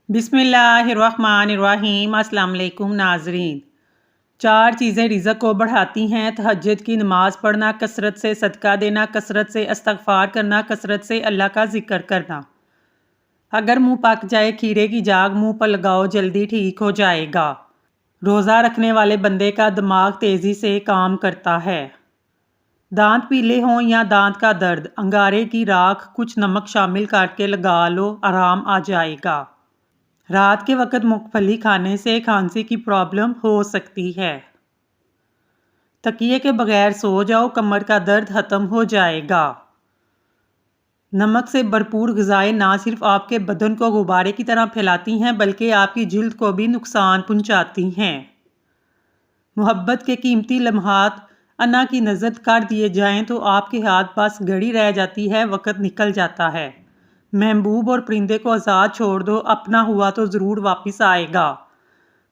बिस्मिल्लाहिर्रहमानिर्रहीम। अस्सलाम वालेकुम नाजरीन। 4 चीज़ें रिज़्क़ को बढ़ाती हैं। तहज्जुद की नमाज़ पढ़ना, कसरत से सदका देना, कसरत से इस्तग़फ़ार करना, कसरत से अल्लाह का ज़िक्र करना। अगर मुंह पक जाए खीरे की जाग मुंह पर लगाओ जल्दी ठीक हो जाएगा। रोज़ा रखने वाले बंदे का दिमाग तेज़ी से काम करता है। दांत पीले हों या दांत का दर्द, अंगारे की राख कुछ नमक शामिल करके लगा लो, आराम आ जाएगा। रात के वक्त मूंगफली खाने से खांसी की प्रॉब्लम हो सकती है। तकिए के बगैर सो जाओ, कमर का दर्द खत्म हो जाएगा। नमक से भरपूर ग़िज़ाएं ना सिर्फ आपके बदन को गुब्बारे की तरह फैलाती हैं बल्कि आपकी जिल्द को भी नुकसान पहुंचाती हैं। मोहब्बत के कीमती लम्हात अन्ना की नज़र कर दिए जाएं तो आपके हाथ पास घड़ी रह जाती है, वक्त निकल जाता है। महबूब और परिंदे को आज़ाद छोड़ दो, अपना हुआ तो ज़रूर वापस आएगा।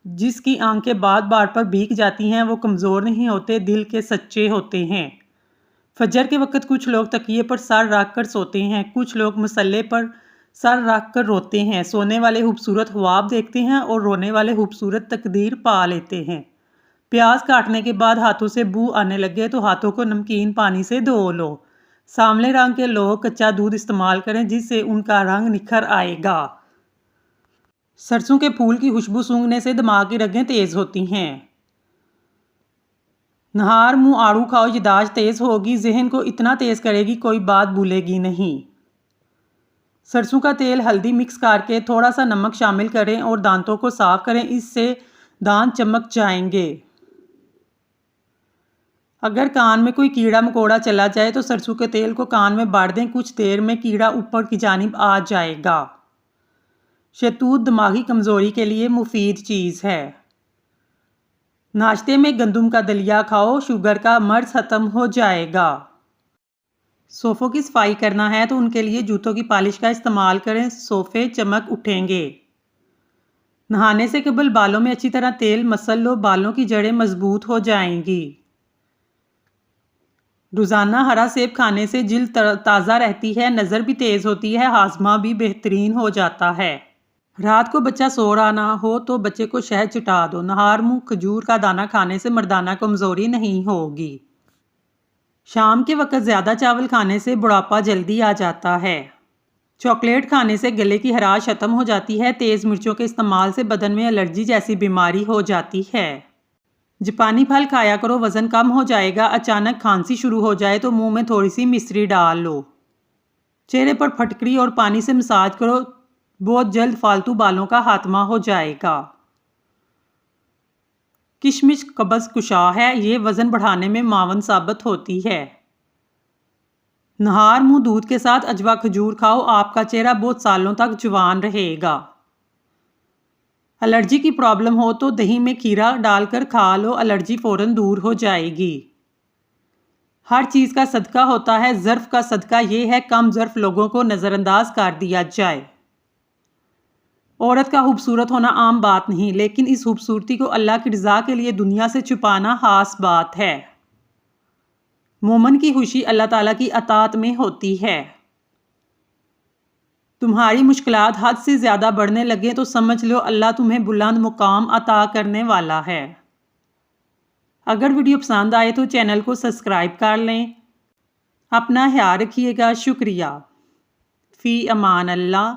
जिसकी आंखें बार बार पर भीग जाती हैं वो कमज़ोर नहीं होते, दिल के सच्चे होते हैं। फजर के वक्त कुछ लोग तकिए पर सर रख कर सोते हैं, कुछ लोग मसल्ले पर सर रख कर रोते हैं। सोने वाले खूबसूरत ख्वाब देखते हैं और रोने वाले खूबसूरत तकदीर पा लेते हैं। प्याज काटने के बाद हाथों से बू आने लगे तो हाथों को नमकीन पानी से धो लो। सांवले रंग के लोग कच्चा दूध इस्तेमाल करें जिससे उनका रंग निखर आएगा। सरसों के फूल की खुशबू सूंघने से दिमाग की रगें तेज होती हैं। नहार मुंह आड़ू खाओ, याददाश्त तेज होगी, जहन को इतना तेज करेगी कोई बात भूलेगी नहीं। सरसों का तेल हल्दी मिक्स करके थोड़ा सा नमक शामिल करें और दांतों को साफ करें, इससे दांत चमक जाएंगे। अगर कान में कोई कीड़ा मकोड़ा चला जाए तो सरसों के तेल को कान में बाड़ दें, कुछ देर में कीड़ा ऊपर की जानिब आ जाएगा। शहतूत दिमागी कमज़ोरी के लिए मुफीद चीज़ है। नाश्ते में गंदम का दलिया खाओ, शुगर का मर्ज ख़त्म हो जाएगा। सोफ़ों की सफाई करना है तो उनके लिए जूतों की पॉलिश का इस्तेमाल करें, सोफ़े चमक उठेंगे। नहाने से कबल बालों में अच्छी तरह तेल मसल लो, बालों की जड़ें मजबूत हो जाएंगी। रोज़ाना हरा सेब खाने से जिल्द ताज़ा रहती है, नज़र भी तेज़ होती है, हाजमा भी बेहतरीन हो जाता है। रात को बच्चा सो रहा ना हो तो बच्चे को शहद चटा दो। नहार मुंह खजूर का दाना खाने से मर्दाना कमज़ोरी नहीं होगी। शाम के वक्त ज़्यादा चावल खाने से बुढ़ापा जल्दी आ जाता है। चॉकलेट खाने से गले की खराश ख़त्म हो जाती है। तेज़ मिर्चों के इस्तेमाल से बदन में एलर्जी जैसी बीमारी हो जाती है। जापानी फल खाया करो, वज़न कम हो जाएगा। अचानक खांसी शुरू हो जाए तो मुंह में थोड़ी सी मिश्री डाल लो। चेहरे पर फटकड़ी और पानी से मसाज करो, बहुत जल्द फालतू बालों का खात्मा हो जाएगा। किशमिश कब्ज़ कुशा है, ये वज़न बढ़ाने में मावन साबित होती है। नहार मुंह दूध के साथ अजवा खजूर खाओ, आपका चेहरा बहुत सालों तक जवान रहेगा। एलर्जी की प्रॉब्लम हो तो दही में खीरा डालकर खा लो, एलर्जी फ़ौरन दूर हो जाएगी। हर चीज़ का सदका होता है, ज़र्फ़ का सदका ये है कम ज़र्फ़ लोगों को नज़रअंदाज कर दिया जाए। औरत का खूबसूरत होना आम बात नहीं, लेकिन इस खूबसूरती को अल्लाह की रज़ा के लिए दुनिया से छुपाना खास बात है। मोमन की खुशी अल्लाह ताला की अताअत में होती है। तुम्हारी मुश्किलात हद से ज़्यादा बढ़ने लगे तो समझ लो अल्लाह तुम्हें बुलंद मुकाम अता करने वाला है। अगर वीडियो पसंद आए तो चैनल को सब्सक्राइब कर लें। अपना ख्याल रखिएगा। शुक्रिया। फ़ी अमान अल्लाह।